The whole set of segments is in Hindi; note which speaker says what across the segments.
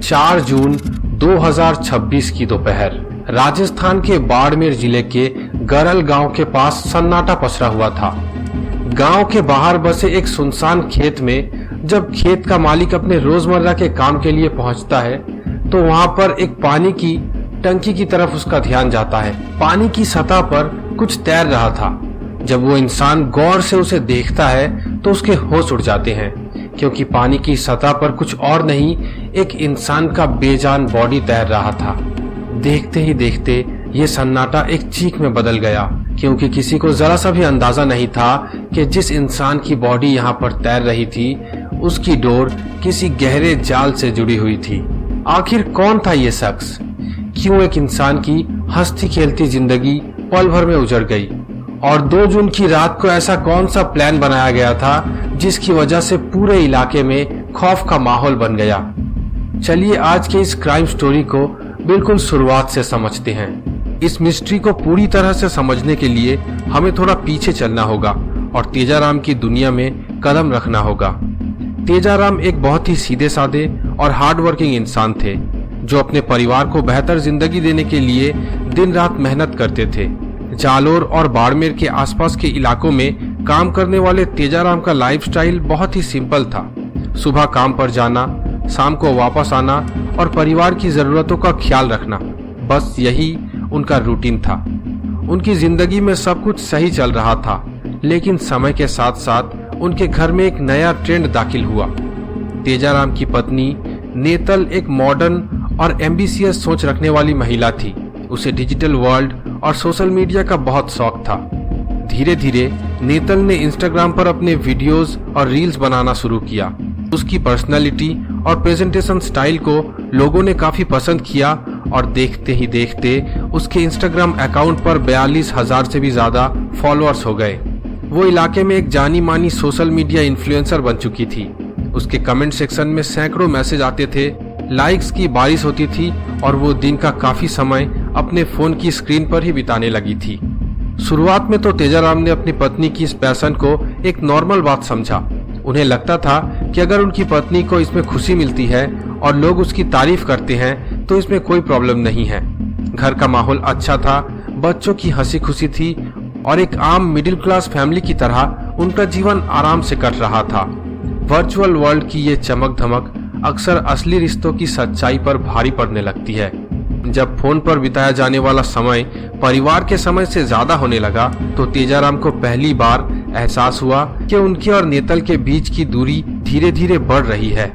Speaker 1: 4 जून 2026 की दोपहर राजस्थान के बाड़मेर जिले के गरल गांव के पास सन्नाटा पसरा हुआ था। गांव के बाहर बसे एक सुनसान खेत में जब खेत का मालिक अपने रोजमर्रा के काम के लिए पहुंचता है तो वहां पर एक पानी की टंकी की तरफ उसका ध्यान जाता है। पानी की सतह पर कुछ तैर रहा था। जब वो इंसान गौर से उसे देखता है तो उसके होश उड़ जाते हैं, क्योंकि पानी की सतह पर कुछ और नहीं, एक इंसान का बेजान बॉडी तैर रहा था। देखते ही देखते ये सन्नाटा एक चीख में बदल गया, क्योंकि किसी को जरा सा भी अंदाजा नहीं था कि जिस इंसान की बॉडी यहाँ पर तैर रही थी उसकी डोर किसी गहरे जाल से जुड़ी हुई थी। आखिर कौन था ये शख्स? क्यों एक इंसान की हंसती खेलती जिंदगी पल भर में उजड़ गई? और 2 जून की रात को ऐसा कौन सा प्लान बनाया गया था जिसकी वजह से पूरे इलाके में खौफ का माहौल बन गया? चलिए आज के इस क्राइम स्टोरी को बिल्कुल शुरुआत से समझते हैं। इस मिस्ट्री को पूरी तरह से समझने के लिए हमें थोड़ा पीछे चलना होगा और तेजाराम की दुनिया में कदम रखना होगा। तेजाराम एक बहुत ही सीधे साधे और हार्ड वर्किंग इंसान थे, जो अपने परिवार को बेहतर जिंदगी देने के लिए दिन रात मेहनत करते थे। जालोर और बाड़मेर के आसपास के इलाकों में काम करने वाले तेजाराम का लाइफस्टाइल बहुत ही सिंपल था। सुबह काम पर जाना, शाम को वापस आना और परिवार की जरूरतों का ख्याल रखना, बस यही उनका रूटीन था। उनकी जिंदगी में सब कुछ सही चल रहा था, लेकिन समय के साथ साथ उनके घर में एक नया ट्रेंड दाखिल हुआ। तेजाराम की पत्नी नेतल एक मॉडर्न और एम्बिशियस सोच रखने वाली महिला थी। उसे डिजिटल वर्ल्ड और सोशल मीडिया का बहुत शौक था। धीरे धीरे नेतल ने इंस्टाग्राम पर अपने वीडियोस और रील्स बनाना शुरू किया। उसकी पर्सनालिटी और प्रेजेंटेशन स्टाइल को लोगों ने काफी पसंद किया और देखते ही देखते उसके इंस्टाग्राम अकाउंट पर 42,000 से भी ज्यादा फॉलोअर्स हो गए। वो इलाके में एक जानी मानी सोशल मीडिया इन्फ्लुएंसर बन चुकी थी। उसके कमेंट सेक्शन में सैकड़ों मैसेज आते थे, लाइक्स की बारिश होती थी और वो दिन का काफी समय अपने फोन की स्क्रीन पर ही बिताने लगी थी। शुरुआत में तो तेजाराम ने अपनी पत्नी की इस पैशन को एक नॉर्मल बात समझा। उन्हें लगता था कि अगर उनकी पत्नी को इसमें खुशी मिलती है और लोग उसकी तारीफ करते हैं तो इसमें कोई प्रॉब्लम नहीं है। घर का माहौल अच्छा था, बच्चों की हंसी खुशी थी और एक आम मिडिल क्लास फैमिली की तरह उनका जीवन आराम से कट रहा था। वर्चुअल वर्ल्ड की ये चमक धमक अक्सर असली रिश्तों की सच्चाई पर भारी पड़ने लगती है। जब फोन पर बिताया जाने वाला समय परिवार के समय से ज्यादा होने लगा तो तेजाराम को पहली बार एहसास हुआ कि उनके और नेतल के बीच की दूरी धीरे धीरे बढ़ रही है।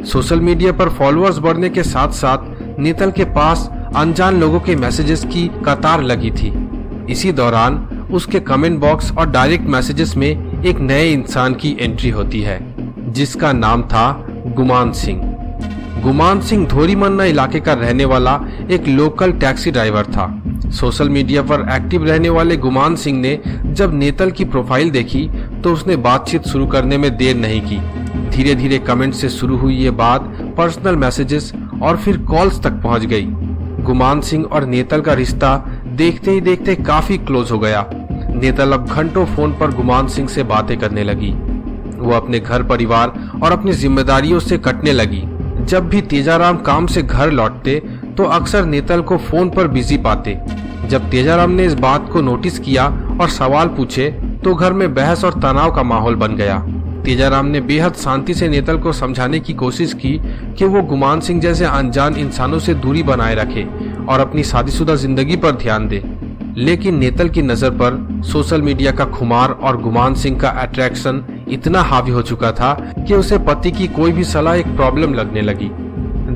Speaker 1: सोशल मीडिया पर फॉलोअर्स बढ़ने के साथ साथ नेतल के पास अनजान लोगों के मैसेजेस की कतार लगी थी। इसी दौरान उसके कमेंट बॉक्स और डायरेक्ट मैसेजेस में एक नए इंसान की एंट्री होती है, जिसका नाम था गुमान सिंह। गुमान सिंह धोरीमन्ना इलाके का रहने वाला एक लोकल टैक्सी ड्राइवर था। सोशल मीडिया पर एक्टिव रहने वाले गुमान सिंह ने जब नेतल की प्रोफाइल देखी तो उसने बातचीत शुरू करने में देर नहीं की। धीरे धीरे कमेंट से शुरू हुई ये बात पर्सनल मैसेजेस और फिर कॉल्स तक पहुंच गई। गुमान सिंह और नेतल का रिश्ता देखते ही देखते काफी क्लोज हो गया। नेतल अब घंटों फोन पर गुमान सिंह से बातें करने लगी। वो अपने घर परिवार और अपनी जिम्मेदारियों से कटने लगी। जब भी तेजाराम काम से घर लौटते तो अक्सर नेतल को फोन पर बिजी पाते। जब तेजाराम ने इस बात को नोटिस किया और सवाल पूछे तो घर में बहस और तनाव का माहौल बन गया। तेजाराम ने बेहद शांति से नेतल को समझाने की कोशिश की कि वो गुमान सिंह जैसे अनजान इंसानों से दूरी बनाए रखे और अपनी शादीशुदा जिंदगी पर ध्यान दे। लेकिन नेतल की नजर पर सोशल मीडिया का खुमार और गुमान सिंह का अट्रैक्शन इतना हावी हो चुका था कि उसे पति की कोई भी सलाह एक प्रॉब्लम लगने लगी।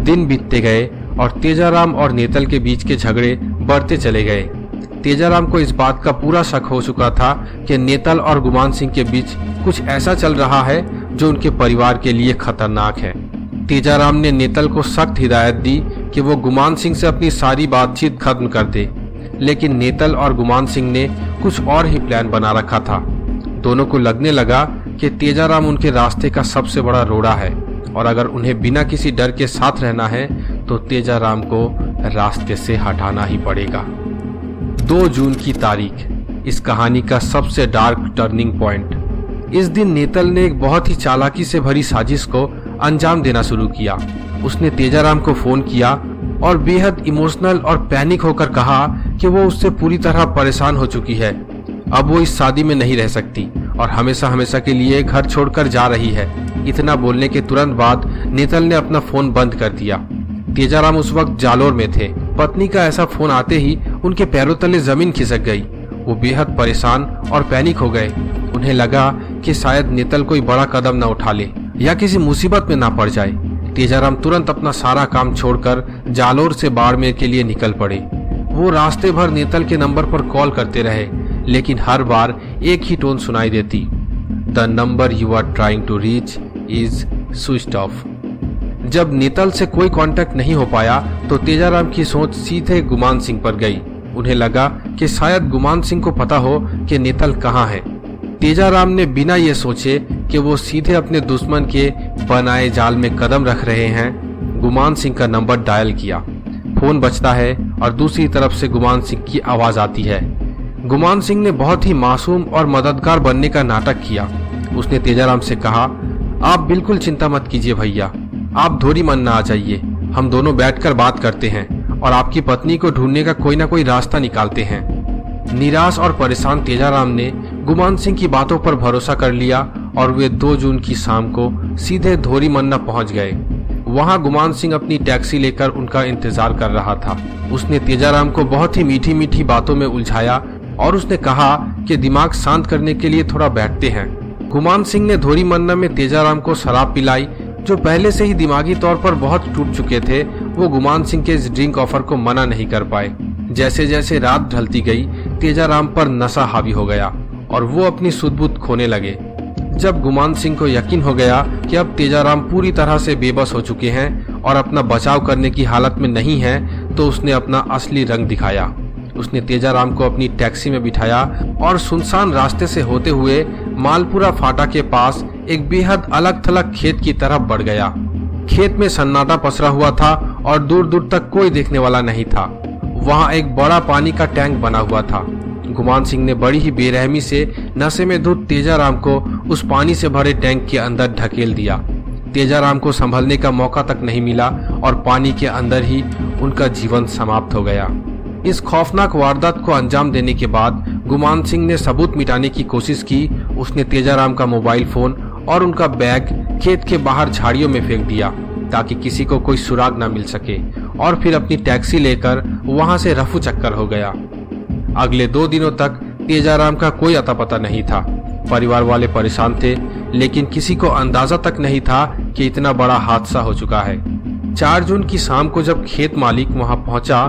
Speaker 1: दिन बीतते गए और तेजाराम और नेतल के बीच के झगड़े बढ़ते चले गए। तेजाराम को इस बात का पूरा शक हो चुका था कि नेतल और गुमान सिंह के बीच कुछ ऐसा चल रहा है जो उनके परिवार के लिए खतरनाक है। तेजाराम ने नेतल को सख्त हिदायत दी कि वो गुमान सिंह से अपनी सारी बातचीत खत्म कर दे, लेकिन नेतल और गुमान सिंह ने कुछ और ही प्लान बना रखा था। दोनों को लगने लगा कि तेजाराम उनके रास्ते का सबसे बड़ा रोड़ा है और अगर उन्हें बिना किसी डर के साथ रहना है तो तेजाराम को रास्ते से हटाना ही पड़ेगा। 2 जून की तारीख इस कहानी का सबसे डार्क टर्निंग पॉइंट। इस दिन नेतल ने एक बहुत ही चालाकी से भरी साजिश को अंजाम देना शुरू किया। उसने तेजाराम को फोन किया और बेहद इमोशनल और पैनिक होकर कहा कि वो उससे पूरी तरह परेशान हो चुकी है। अब वो इस शादी में नहीं रह सकती और हमेशा हमेशा के लिए घर छोड़कर जा रही है। इतना बोलने के तुरंत बाद नेतल ने अपना फोन बंद कर दिया। तेजाराम उस वक्त जालोर में थे। पत्नी का ऐसा फोन आते ही उनके पैरों तले जमीन खिसक गई। वो बेहद परेशान और पैनिक हो गए। उन्हें लगा कि शायद नेतल कोई बड़ा कदम न उठा ले या किसी मुसीबत में ना पड़ जाए। तेजाराम तुरंत अपना सारा काम छोड़कर जालोर से बाड़मेर के लिए निकल पड़े। वो रास्ते भर नेतल के नंबर पर कॉल करते रहे, लेकिन हर बार एक ही टोन सुनाई देती, the number you are trying to reach is switched off. जब नेतल से कोई कांटेक्ट नहीं हो पाया तो तेजाराम की सोच सीधे गुमान सिंह पर गई। उन्हें लगा कि शायद गुमान सिंह को पता हो कि नेतल कहाँ है। तेजाराम ने बिना ये सोचे कि वो सीधे अपने दुश्मन के बनाए जाल में कदम रख रहे हैं, गुमान सिंह का नंबर डायल किया। फोन बजता है और दूसरी तरफ से गुमान सिंह की आवाज आती है। गुमान सिंह ने बहुत ही मासूम और मददगार बनने का नाटक किया। उसने तेजाराम से कहा, आप बिल्कुल चिंता मत कीजिए भैया, आप धोरी मन ना आ जाइए, हम दोनों बैठकर बात करते हैं और आपकी पत्नी को ढूंढने का कोई ना कोई रास्ता निकालते हैं। निराश और परेशान तेजाराम ने गुमान सिंह की बातों पर भरोसा कर लिया और वे 2 जून की शाम को सीधे धोरी मन्ना पहुंच गए। वहां गुमान सिंह अपनी टैक्सी लेकर उनका इंतजार कर रहा था। उसने तेजाराम को बहुत ही मीठी मीठी बातों में उलझाया और उसने कहा कि दिमाग शांत करने के लिए थोड़ा बैठते हैं। गुमान सिंह ने धोरी मन्ना में तेजाराम को शराब पिलाई। जो पहले से ही दिमागी तौर पर बहुत टूट चुके थे, वो गुमान सिंह के इस ड्रिंक ऑफर को मना नहीं कर पाए। जैसे जैसे रात ढलती गई, तेजाराम पर नशा हावी हो गया और वो अपनी सुध-बुध खोने लगे। जब गुमान सिंह को यकीन हो गया कि अब तेजाराम पूरी तरह से बेबस हो चुके हैं और अपना बचाव करने की हालत में नहीं है, तो उसने अपना असली रंग दिखाया। उसने तेजाराम को अपनी टैक्सी में बिठाया और सुनसान रास्ते से होते हुए मालपुरा फाटा के पास एक बेहद अलग थलग खेत की तरफ बढ़ गया। खेत में सन्नाटा पसरा हुआ था और दूर दूर तक कोई देखने वाला नहीं था। वहाँ एक बड़ा पानी का टैंक बना हुआ था। गुमान सिंह ने बड़ी ही बेरहमी से नशे में धुत तेजाराम को उस पानी से भरे टैंक के अंदर ढकेल दिया। तेजाराम को संभलने का मौका तक नहीं मिला और पानी के अंदर ही उनका जीवन समाप्त हो गया। इस खौफनाक वारदात को अंजाम देने के बाद गुमान सिंह ने सबूत मिटाने की कोशिश की। उसने तेजाराम का मोबाइल फोन और उनका बैग खेत के बाहर झाड़ियों में फेंक दिया ताकि किसी को कोई सुराग न मिल सके, और फिर अपनी टैक्सी लेकर वहां से रफू चक्कर हो गया। अगले 2 दिनों तक तेजाराम का कोई अता पता नहीं था। परिवार वाले परेशान थे, लेकिन किसी को अंदाजा तक नहीं था कि इतना बड़ा हादसा हो चुका है। 4 जून की शाम को जब खेत मालिक वहां पहुंचा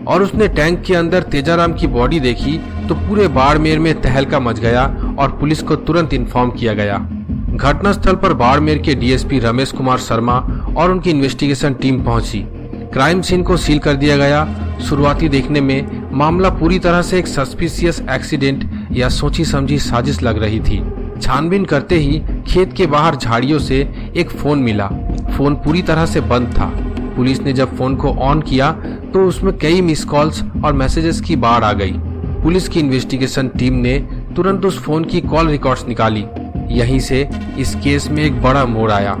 Speaker 1: और उसने टैंक के अंदर तेजाराम की बॉडी देखी, तो पूरे बाड़मेर में तहलका मच गया और पुलिस को तुरंत इन्फॉर्म किया गया। घटनास्थल पर बाड़मेर के डीएसपी रमेश कुमार शर्मा और उनकी इन्वेस्टिगेशन टीम पहुंची। क्राइम सीन को सील कर दिया गया। शुरुआती देखने में मामला पूरी तरह से एक सस्पिशियस एक्सीडेंट या सोची समझी साजिश लग रही थी। छानबीन करते ही खेत के बाहर झाड़ियों से एक फोन मिला। फोन पूरी तरह से बंद था। पुलिस ने जब फोन को ऑन किया तो उसमें कई मिस कॉल्स और मैसेजेस की बाढ़ आ गई। पुलिस की इन्वेस्टिगेशन टीम ने तुरंत उस फोन की कॉल रिकॉर्ड्स निकाली। यहीं से इस केस में एक बड़ा मोड़ आया।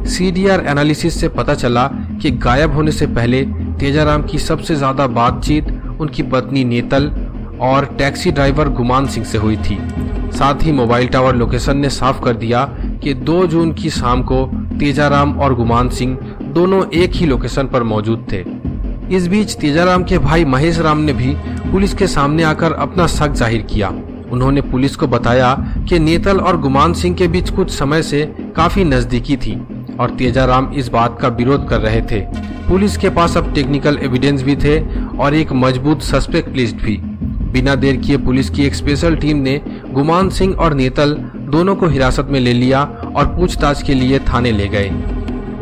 Speaker 1: सीडीआर एनालिसिस से पता चला कि गायब होने से पहले तेजाराम की सबसे ज्यादा बातचीत उनकी पत्नी नेतल और टैक्सी ड्राइवर गुमान सिंह से हुई थी। साथ ही मोबाइल टावर लोकेशन ने साफ कर दिया कि 2 जून की शाम को तेजाराम और गुमान सिंह दोनों एक ही लोकेशन पर मौजूद थे। इस बीच तेजाराम के भाई महेश राम ने भी पुलिस के सामने आकर अपना शक जाहिर किया। उन्होंने पुलिस को बताया कि नेतल और गुमान सिंह के बीच कुछ समय से काफी नजदीकी थी और तेजाराम इस बात का विरोध कर रहे थे। पुलिस के पास अब टेक्निकल एविडेंस भी थे और एक मजबूत सस्पेक्ट लिस्ट भी। बिना देर किए पुलिस की एक स्पेशल टीम ने गुमान सिंह और नेतल दोनों को हिरासत में ले लिया और पूछताछ के लिए थाने ले गए।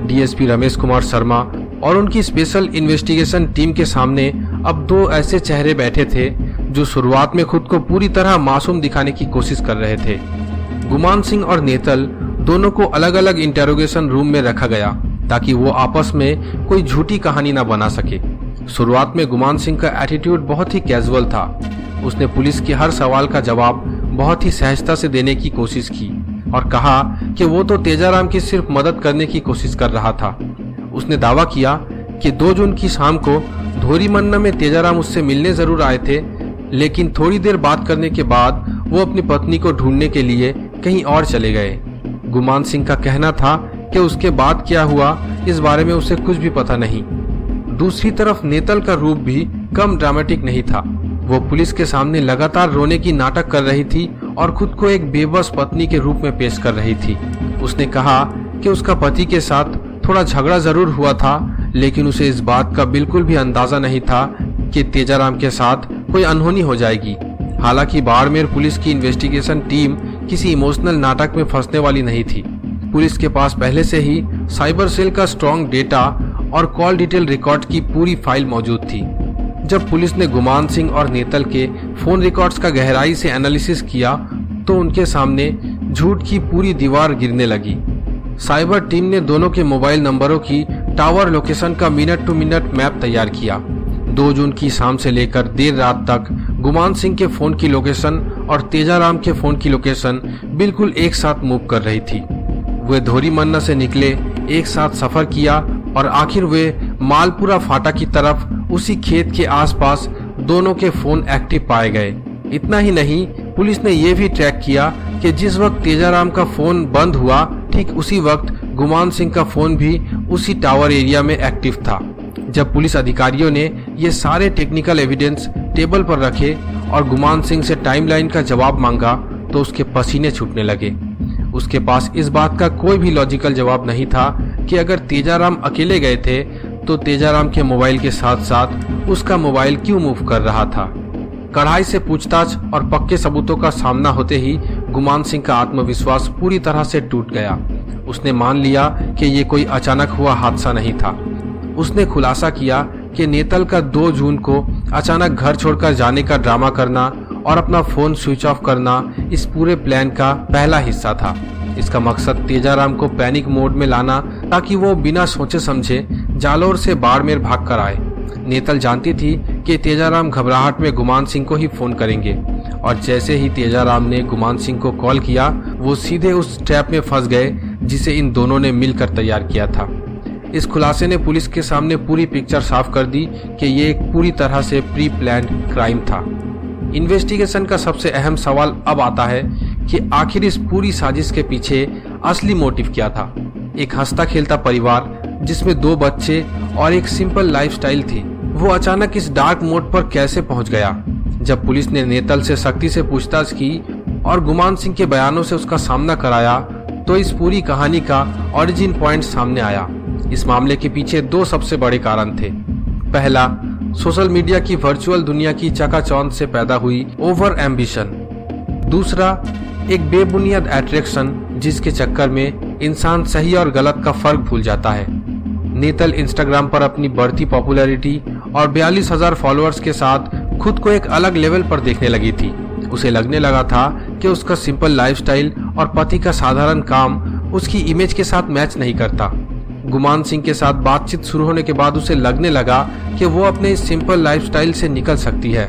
Speaker 1: डीएसपी रमेश कुमार शर्मा और उनकी स्पेशल इन्वेस्टिगेशन टीम के सामने अब 2 ऐसे चेहरे बैठे थे जो शुरुआत में खुद को पूरी तरह मासूम दिखाने की कोशिश कर रहे थे। गुमान सिंह और नेतल दोनों को अलग अलग इंटेरोगेशन रूम में रखा गया ताकि वो आपस में कोई झूठी कहानी न बना सके। शुरुआत में गुमान सिंह का एटीट्यूड बहुत ही कैजुअल था। उसने पुलिस के हर सवाल का जवाब बहुत ही सहजता से देने की कोशिश की और कहा कि वो तो तेजाराम की सिर्फ मदद करने की कोशिश कर रहा था। उसने दावा किया कि 2 जून की शाम को धोरीमन्ना में तेजाराम उससे मिलने जरूर आए थे, लेकिन थोड़ी देर बात करने के बाद वो अपनी पत्नी को ढूंढने के लिए कहीं और चले गए। गुमान सिंह का कहना था कि उसके बाद क्या हुआ इस बारे में उसे कुछ भी पता नहीं। दूसरी तरफ नेतल का रूप भी कम ड्रामेटिक नहीं था। वो पुलिस के सामने लगातार रोने की नाटक कर रही थी और खुद को एक बेबस पत्नी के रूप में पेश कर रही थी। उसने कहा कि उसका पति के साथ थोड़ा झगड़ा जरूर हुआ था, लेकिन उसे इस बात का बिल्कुल भी अंदाजा नहीं था कि तेजाराम के साथ कोई अनहोनी हो जाएगी। हालांकि बाड़मेर पुलिस की इन्वेस्टिगेशन टीम किसी इमोशनल नाटक में फंसने वाली नहीं थी। पुलिस के पास पहले से ही साइबर सेल का स्ट्रॉन्ग डेटा और कॉल डिटेल रिकॉर्ड की पूरी फाइल मौजूद थी। जब पुलिस ने गुमान सिंह और नेतल के फोन रिकॉर्ड्स का गहराई से एनालिसिस किया तो उनके सामने झूठ की पूरी दीवार गिरने लगी। साइबर टीम ने दोनों के मोबाइल नंबरों की टावर लोकेशन का मिनट टू मिनट मैप तैयार किया। 2 जून की शाम से लेकर देर रात तक गुमान सिंह के फोन की लोकेशन और तेजाराम के फोन की लोकेशन बिल्कुल एक साथ मूव कर रही थी। वे धोरीमन्ना से निकले, एक साथ सफर किया और आखिर वे मालपुरा फाटा की तरफ उसी खेत के आसपास दोनों के फोन एक्टिव पाए गए। इतना ही नहीं, पुलिस ने यह भी ट्रैक किया कि जिस वक्त तेजाराम का फोन बंद हुआ ठीक उसी वक्त गुमान सिंह का फोन भी उसी टावर एरिया में एक्टिव था। जब पुलिस अधिकारियों ने ये सारे टेक्निकल एविडेंस टेबल पर रखे और गुमान सिंह से टाइमलाइन का जवाब मांगा तो उसके पसीने छूटने लगे। उसके पास इस बात का कोई भी लॉजिकल जवाब नहीं था कि अगर तेजाराम अकेले गए थे तो तेजाराम के मोबाइल के साथ साथ उसका मोबाइल क्यों मूव कर रहा था। कड़ाई से पूछताछ और पक्के सबूतों का सामना होते ही गुमान सिंह का आत्मविश्वास पूरी तरह से टूट गया। उसने मान लिया कि ये कोई अचानक हुआ हादसा नहीं था। उसने खुलासा किया कि नेतल का 2 जून को अचानक घर छोड़कर जाने का ड्रामा करना और अपना फोन स्विच ऑफ करना इस पूरे प्लान का पहला हिस्सा था। इसका मकसद तेजाराम को पैनिक मोड में लाना ताकि वो बिना सोचे समझे जालोर से बाड़मेर भाग कर आए। नेतल जानती थी कि तेजाराम घबराहट में गुमान सिंह को ही फोन करेंगे और जैसे ही तेजाराम ने गुमान सिंह को कॉल किया वो सीधे उस ट्रैप में फंस गए जिसे इन दोनों ने मिलकर तैयार किया था। इस खुलासे ने पुलिस के सामने पूरी पिक्चर साफ कर दी कि ये एक पूरी तरह से प्री प्लान्ड क्राइम था। इन्वेस्टिगेशन का सबसे अहम सवाल अब आता है कि आखिर इस पूरी साजिश के पीछे असली मोटिव क्या था। एक हंसता खेलता परिवार जिसमें 2 बच्चे और एक सिंपल लाइफस्टाइल थी, वो अचानक इस डार्क मोड पर कैसे पहुंच गया। जब पुलिस ने नेतल से सख्ती से पूछताछ की और गुमान सिंह के बयानों से उसका सामना कराया तो इस पूरी कहानी का ओरिजिन पॉइंट सामने आया। इस मामले के पीछे 2 सबसे बड़े कारण थे। पहला, सोशल मीडिया की वर्चुअल दुनिया की चकाचौंध से पैदा हुई ओवर एम्बिशन। दूसरा, एक बेबुनियाद अट्रैक्शन जिसके चक्कर में इंसान सही और गलत का फर्क भूल जाता है। नेतल इंस्टाग्राम पर अपनी बढ़ती पॉपुलैरिटी और 42,000 फॉलोअर्स के साथ खुद को एक अलग लेवल पर देखने लगी थी। उसे लगने लगा था कि उसका सिंपल लाइफस्टाइल और पति का साधारण काम उसकी इमेज के साथ मैच नहीं करता। गुमान सिंह के साथ बातचीत शुरू होने के बाद उसे लगने लगा कि वो अपने इस सिंपल लाइफस्टाइल से निकल सकती है,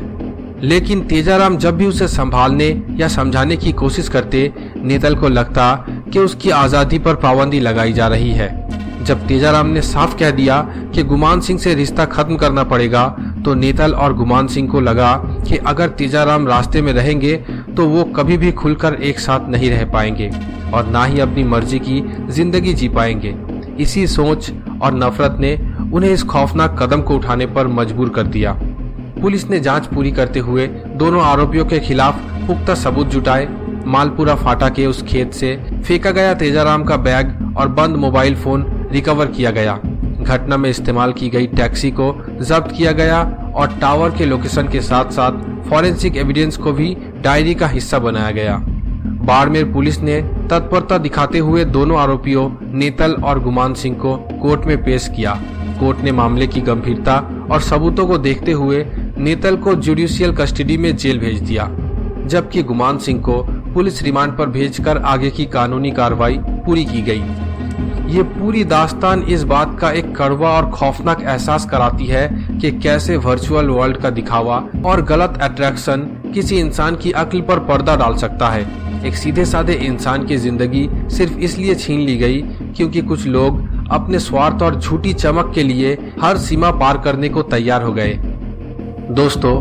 Speaker 1: लेकिन तेजाराम जब भी उसे संभालने या समझाने की कोशिश करते नेतल को लगता कि उसकी आज़ादी पर पाबंदी लगाई जा रही है। जब तेजाराम ने साफ कह दिया कि गुमान सिंह से रिश्ता खत्म करना पड़ेगा तो नेतल और गुमान सिंह को लगा कि अगर तेजाराम रास्ते में रहेंगे तो वो कभी भी खुलकर एक साथ नहीं रह पाएंगे और ना ही अपनी मर्जी की जिंदगी जी पाएंगे। इसी सोच और नफरत ने उन्हें इस खौफनाक कदम को उठाने पर मजबूर कर दिया। पुलिस ने जांच पूरी करते हुए दोनों आरोपियों के खिलाफ पुख्ता सबूत जुटाए। मालपुरा फाटा के उस खेत से फेंका गया तेजाराम का बैग और बंद मोबाइल फोन रिकवर किया गया। घटना में इस्तेमाल की गई टैक्सी को जब्त किया गया और टावर के लोकेशन के साथ साथ फॉरेंसिक एविडेंस को भी डायरी का हिस्सा बनाया गया। बाड़मेर पुलिस ने तत्परता दिखाते हुए दोनों आरोपियों नेतल और गुमान सिंह को कोर्ट में पेश किया। कोर्ट ने मामले की गंभीरता और सबूतों को देखते हुए नेतल को जुडिशियल कस्टडी में जेल भेज दिया, जबकि गुमान सिंह को पुलिस रिमांड पर भेजकर आगे की कानूनी कार्रवाई पूरी की गई। ये पूरी दास्तान इस बात का एक कड़वा और खौफनाक एहसास कराती है कि कैसे वर्चुअल वर्ल्ड का दिखावा और गलत अट्रैक्शन किसी इंसान की अक्ल पर पर्दा डाल सकता है। एक सीधे साधे इंसान की जिंदगी सिर्फ इसलिए छीन ली गई क्योंकि कुछ लोग अपने स्वार्थ और झूठी चमक के लिए हर सीमा पार करने को तैयार हो गए। दोस्तों,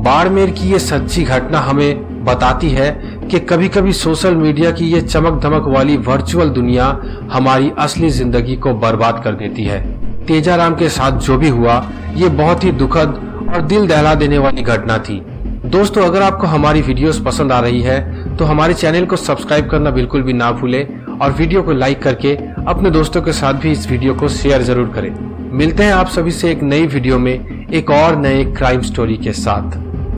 Speaker 1: बाड़मेर की ये सच्ची घटना हमें बताती है कि कभी कभी सोशल मीडिया की ये चमक धमक वाली वर्चुअल दुनिया हमारी असली जिंदगी को बर्बाद कर देती है। तेजाराम के साथ जो भी हुआ ये बहुत ही दुखद और दिल दहला देने वाली घटना थी। दोस्तों, अगर आपको हमारी वीडियोस पसंद आ रही है तो हमारे चैनल को सब्सक्राइब करना बिल्कुल भी ना भूलें और वीडियो को लाइक करके अपने दोस्तों के साथ भी इस वीडियो को शेयर जरूर करें। मिलते हैं आप सभी से एक नई वीडियो में एक और नए क्राइम स्टोरी के साथ।